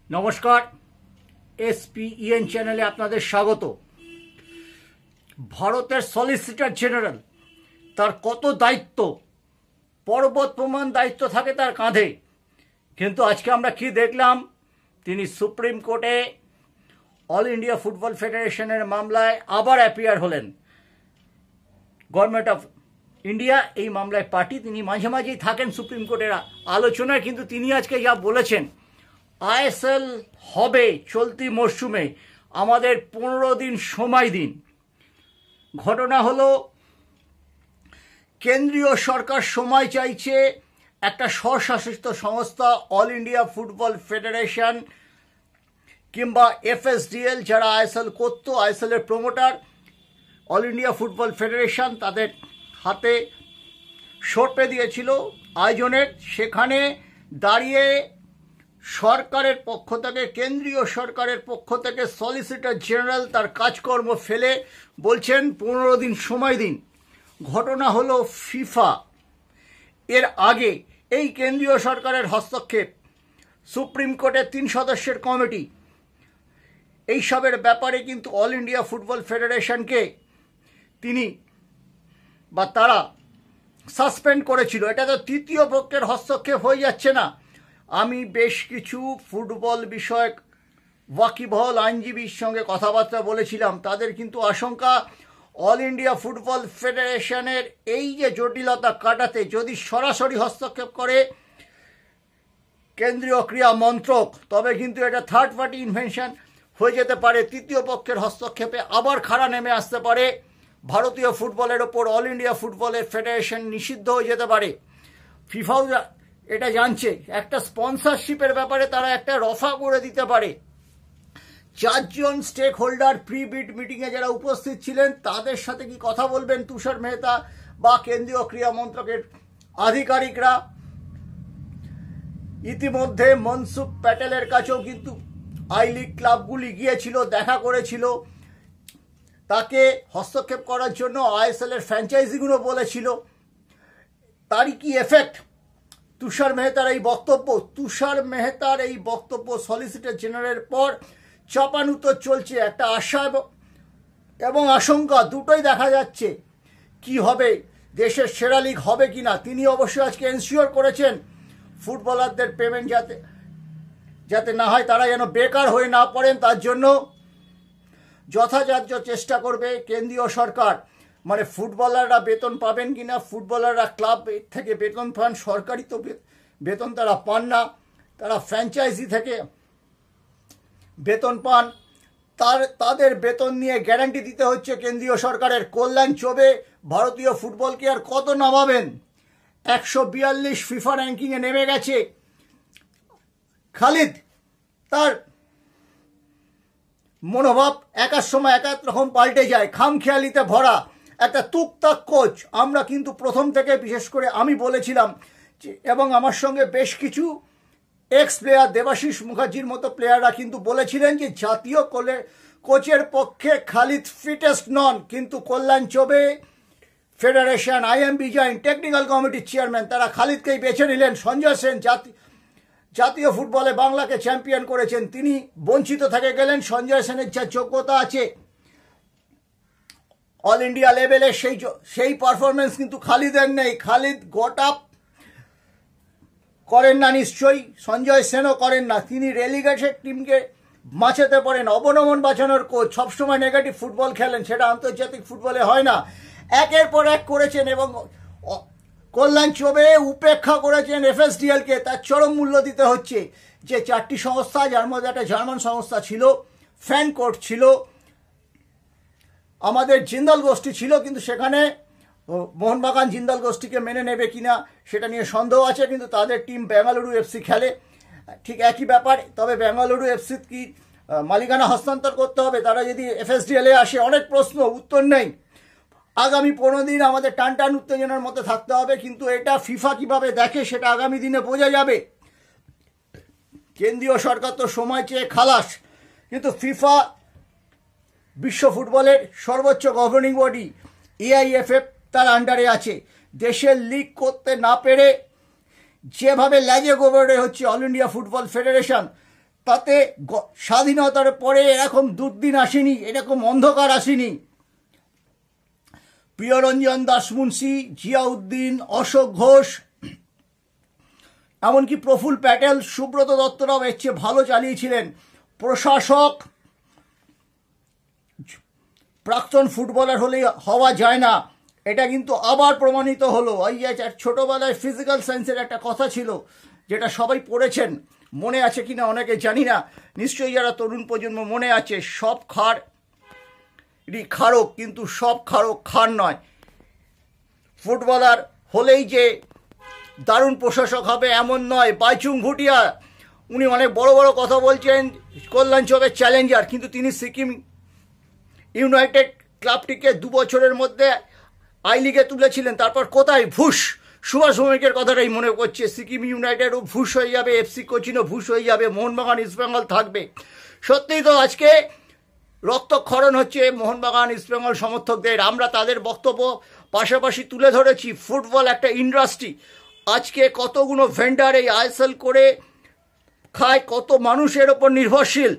নমস্কার, এসপিইএন চ্যানেলে আপনাদের স্বাগত। ভারতের সলিসিটর জেনারেল, তার কত দায়িত্ব, পর্বত প্রমাণ দায়িত্ব থাকে তার কাঁধে, কিন্তু আজকে আমরা কি দেখলাম, তিনি সুপ্রিম কোর্টে অল ইন্ডিয়া ফুটবল ফেডারেশনের মামলায় আবার অ্যাপিয়ার হলেন। গভর্নমেন্ট অফ ইন্ডিয়া এই মামলায় পার্টি, তিনি মাঝে মাঝেই থাকেন সুপ্রিম কোর্টের আলোচনায়, কিন্তু তিনি আজকে যা বলেছেন, আইএসএল হবে চলতি মরশুমে, আমাদের 15 দিন সময় দিন। ঘটনা হলো, কেন্দ্রীয় সরকার সময় চাইছে একটা স্বশাসিত সংস্থা অল ইন্ডিয়া ফুটবল ফেডারেশন কিংবা এফএসডিএল, যারা আইএসএল করতো, আইএসএলের promoter all India football federation, তাদের হাতে সঁপে দিয়েছিল আয়োজনের। সেখানে দাঁড়িয়ে সরকারের পক্ষ থেকে, কেন্দ্রীয় সরকারের পক্ষ থেকে সলিসিটর জেনারেল তার কাজকর্ম ফেলে বলছেন 15 দিন সময় দিন। ঘটনা হলো, ফিফা এর আগে এই কেন্দ্রীয় সরকারের হস্তক্ষেপ, সুপ্রিম কোর্টের 3 সদস্যের কমিটি এইসবের ব্যাপারে কিন্তু অল ইন্ডিয়া ফুটবল ফেডারেশনকে তারা সাসপেন্ড করেছিল। এটা তো তৃতীয় পক্ষের হস্তক্ষেপ হয়ে যাচ্ছে না? আমি বেশ কিছু ফুটবল বিষয়ক ওয়াকিবহল আইনজীবীর সঙ্গে কথাবার্তা বলেছিলাম। তাদের কিন্তু আশঙ্কা, অল ইন্ডিয়া ফুটবল ফেডারেশনের এই যে জটিলতা কাটাতে যদি সরাসরি হস্তক্ষেপ করে কেন্দ্রীয় ক্রীড়া মন্ত্রক, তবে কিন্তু এটা থার্ড পার্টি ইনভেনশন হয়ে যেতে পারে। তৃতীয় পক্ষের হস্তক্ষেপে আবার খাড়া নেমে আসতে পারে ভারতীয় ফুটবলের ওপর। অল ইন্ডিয়া ফুটবলের ফেডারেশন নিষিদ্ধ হয়ে যেতে পারে। ফিফাও এটা জানছে, একটা স্পন্সরশিপের ব্যাপারে তারা একটা রফা করে দিতে পারে। 4 জন স্টেক হোল্ডার প্রি বিড মিটিংয়ে যারা উপস্থিত ছিলেন, তাদের সাথে কি কথা বলবেন তুষার মেহতা বা কেন্দ্রীয় ক্রীড়া মন্ত্রকের আধিকারিকরা? ইতিমধ্যে মনসুখ প্যাটেলের কাছেও কিন্তু আই লিগ ক্লাবগুলি গিয়েছিল, দেখা করেছিল, তাকে হস্তক্ষেপ করার জন্য আইএসএল এর ফ্র্যাঞ্চাইজিগুলো বলেছিল। তারই কি এফেক্ট তুষার মেহতার এই বক্তব্য? তুষার মেহতার এই বক্তব্য সলিসিটর জেনারেলের পর চাপানুতর চলছে। একটা আশা এবং আশঙ্কা দুটোই দেখা যাচ্ছে। কি হবে, দেশের সেরা লিগ হবে কিনা? তিনি অবশ্যই আজকে এনশিওর করেছেন ফুটবলারদের পেমেন্ট যাতে না হয়, তারা যেন বেকার হয়ে না পড়েন, তার জন্য যথাযথ চেষ্টা করবে কেন্দ্রীয় সরকার। মানে ফুটবলাররা বেতন পাবেন কিনা, ফুটবলাররা ক্লাব থেকে বেতন পান, সরকারি তো বেতন তারা পান না, তারা ফ্র্যাঞ্চাইজি থেকে বেতন পান। তাদের বেতন নিয়ে গ্যারান্টি দিতে হচ্ছে কেন্দ্রীয় সরকারের। কল্যাণ চৌবে ভারতীয় ফুটবলকে আর কত নামাবেন? 142 ফিফা র্যাঙ্কিংয়ে নেমে গেছে। খালিদ, তার মনোভাব একার সময় এক রকম পাল্টে যায়, খামখেয়ালিতে ভরা একটা তুকতাক কোচ। আমরা কিন্তু প্রথম থেকে, বিশেষ করে আমি বলেছিলাম, এবং আমার সঙ্গে বেশ কিছু এক্স প্লেয়ার, দেবাশিস মুখার্জির মতো প্লেয়াররা কিন্তু বলেছিলেন যে জাতীয় কোচের পক্ষে খালিদ ফিটেস্ট নন। কিন্তু Kalyan Chaubey, federation, IMB joint technical কমিটির চেয়ারম্যান, তারা খালিদকেই বেছে নিলেন। সঞ্জয় সেন জাতীয় ফুটবলে বাংলাকে চ্যাম্পিয়ন করেছেন, তিনি বঞ্চিত থেকে গেলেন। সঞ্জয় সেনের যা যোগ্যতা আছে অল ইন্ডিয়া লেভেলে, সেই পারফরমেন্স কিন্তু খালিদের নেই। খালিদ গট আপ করেন না নিশ্চয়ই, সঞ্জয় সেনও করেন না। তিনি রেলিগেটেড টিমকে বাঁচাতে পারেন, অবনমন বাঁচানোর কোচ। সবসময় নেগেটিভ ফুটবল খেলেন, সেটা আন্তর্জাতিক ফুটবলে হয় না। একের পর এক করেছেন, এবং কল্যাণ চৌবে উপেক্ষা করেছেন এফএসডিএলকে। তার চরম মূল্য দিতে হচ্ছে। যে 4টি সংস্থা, যার মধ্যে একটা জার্মান সংস্থা ছিল, ফ্যান কোর্ট ছিল, আমাদের জিন্দাল গোষ্ঠী ছিল, কিন্তু সেখানে মোহনবাগান জিন্দাল গোষ্ঠীকে মেনে নেবে কিনা সেটা নিয়ে সন্দেহ আছে। কিন্তু তাদের টিম বেঙ্গালুরু এফসি খেলে, ঠিক একই ব্যাপার। তবে বেঙ্গালুরু এফসি কি মালিকানা হস্তান্তর করতে হবে তারা যদি এফএসডিএল এ আসে? অনেক প্রশ্ন, উত্তর নেই। আগামী 15 দিন আমাদের টানটান উত্তেজনার মধ্যে থাকতে হবে। কিন্তু এটা ফিফা কিভাবে দেখে সেটা আগামী দিনে বোঝা যাবে। কেন্দ্রীয় সরকার তো সময় চেয়ে খালাস, কিন্তু ফিফা বিশ্ব ফুটবলের সর্বোচ্চ গভর্নিং বডি, এআইএফএফ তার আন্ডারে আছে। দেশের লিগ করতে না পেরে যেভাবে ল্যাজে গোবরে হচ্ছে অল ইন্ডিয়া ফুটবল ফেডারেশন, তাতে স্বাধীনতার পরে এরকম দুর্দিন আসেনি, এরকম অন্ধকার আসেনি। প্রিয়রঞ্জন দাসমুন্সি, জিয়াউদ্দিন, অশোক ঘোষ, এমনকি প্রফুল্ল প্যাটেল, সুব্রত দত্তরাও এর চেয়ে ভালো চালিয়েছিলেন। প্রশাসক প্রাক্তন ফুটবলার হলে হওয়া যায় না, এটা কিন্তু আবার প্রমাণিত হলো। এই ছোটবেলায় ফিজিক্যাল সায়েন্সের একটা কথা ছিল, যেটা সবাই পড়েছেন, মনে আছে কিনা অনেকে জানি না, নিশ্চয়ই যারা তরুণ প্রজন্ম মনে আছে। সব খারক, কিন্তু সব খারক খার নয়। ফুটবলার হলেই যে দারুণ প্রশাসক হবে এমন নয়। বাইচুং ভুটিয়া, উনি অনেক বড় বড় কথা বলছেন, কল্যাণ চবের চ্যালেঞ্জার, কিন্তু তিনি সিকিম ইউনাইটেড ক্লাবটিকে 2 বছরের মধ্যে আই লিগে তুলেছিলেন। তারপর কোথায় ভুশ, সুভাষ ভৌমিকের কথাটাই মনে করছে। সিকিম ইউনাইটেডও ভুশ হয়ে যাবে, এফসি কোচিনও ভুশ হয়ে যাবে, মোহনবাগান ইস্টবেঙ্গল থাকবে। সত্যিই তো আজকে রক্তক্ষরণ হচ্ছে মোহনবাগান ইস্টবেঙ্গল সমর্থকদের। আমরা তাদের বক্তব্য পাশাপাশি তুলে ধরেছি। ফুটবল একটা ইন্ডাস্ট্রি, আজকে কতগুলো ভেন্ডার এই আইএসএল করে খায়, কত মানুষের ওপর নির্ভরশীল।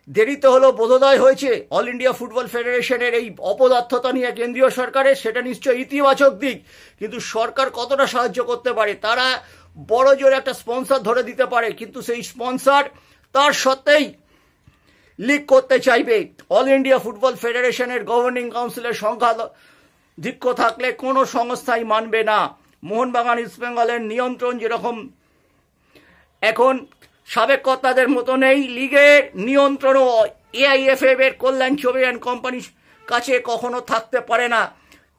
দেরিতে হলো বোধোদয় হয়েছে অল ইন্ডিয়া ফুটবল ফেডারেশনের এই অপদার্থতা নিয়ে কেন্দ্রীয় সরকারের, সেটা নিশ্চয়ই ইতিবাচক দিক। কিন্তু সরকার কতটা সাহায্য করতে পারে? তারা বড় জোর একটা স্পন্সর ধরে দিতে পারে, কিন্তু সেই স্পন্সর তার সত্ত্বেই লিগ করতে চাইবে। অল ইন্ডিয়া ফুটবল ফেডারেশনের গভর্নিং কাউন্সিলের সংখ্যাধিক্য থাকলে কোনো সংস্থাই মানবে না। মোহনবাগান ইস্টবেঙ্গলের নিয়ন্ত্রণ যেরকম এখন সাবেক কর্তাদের মতো নেই, লিগের নিয়ন্ত্রণও এআইএফএফ এর কল্যাণ চবে অ্যান্ড কোম্পানির কাছে কখনো থাকতে পারে না।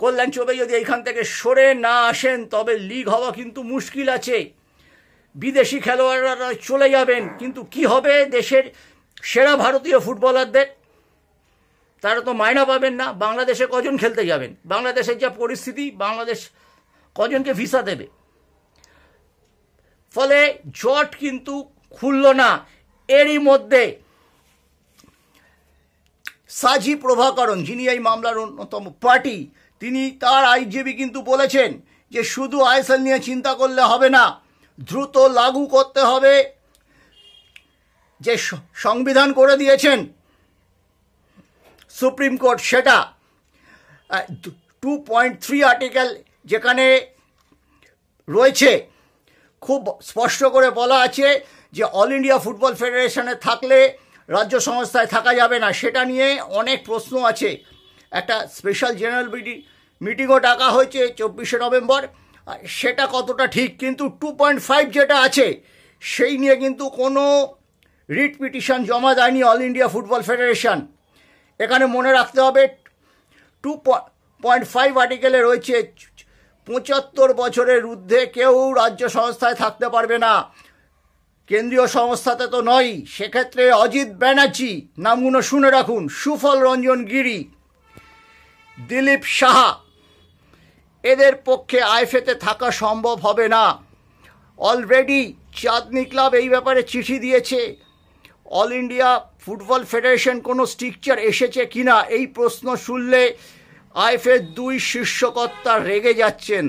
কল্যাণ চবে যদি এইখান থেকে সরে না আসেন, তবে লিগ হওয়া কিন্তু মুশকিল আছে। বিদেশি খেলোয়াড়রা চলে যাবেন, কিন্তু কি হবে দেশের সেরা ভারতীয় ফুটবলারদের? তারা তো মায়না পাবেন না। বাংলাদেশে কজন খেলতে যাবেন? বাংলাদেশের যা পরিস্থিতি, বাংলাদেশ কজনকে ভিসা দেবে? ফলে জট কিন্তু খুলল না। এরই মধ্যে সাজি প্রভাকরণ, যিনি এই মামলার অন্যতম পার্টি, তিনি তার আইনজীবী কিন্তু বলেছেন যে শুধু আইএসএল নিয়ে চিন্তা করলে হবে না, দ্রুত লাগু করতে হবে যে সংবিধান করে দিয়েছেন সুপ্রিম কোর্ট, সেটা 2.3 আর্টিকেল যেখানে রয়েছে, খুব স্পষ্ট করে বলা আছে যে অল ইন্ডিয়া ফুটবল ফেডারেশনে থাকলে রাজ্য সংস্থায় থাকা যাবে না। সেটা নিয়ে অনেক প্রশ্ন আছে। একটা স্পেশাল জেনারেল মিটিংও ডাকা হয়েছে 24শে নভেম্বর, সেটা কতটা ঠিক। কিন্তু 2.5 যেটা আছে সেই নিয়ে কিন্তু কোনো রিট পিটিশন জমা দেয়নি অল ইন্ডিয়া ফুটবল ফেডারেশন। এখানে মনে রাখতে হবে 2.5 আর্টিকেলে রয়েছে 75 বছরের ঊর্ধ্বে কেউ রাজ্য সংস্থায় থাকতে পারবে না, কেন্দ্রীয় সংস্থাতে তো নয়। সেক্ষেত্রে অজিত ব্যানার্জি, নামগুলো শুনে রাখুন, সুফল রঞ্জন গিরি, দিলীপ সাহা, এদের পক্ষে আইএফএতে থাকা সম্ভব হবে না। অলরেডি চাঁদনি ক্লাব এই ব্যাপারে চিঠি দিয়েছে। অল ইন্ডিয়া ফুটবল ফেডারেশন কোনো স্ট্রিকচার এসেছে কিনা এই প্রশ্ন শুনলে আইএফএর 2 শীর্ষকর্তা রেগে যাচ্ছেন।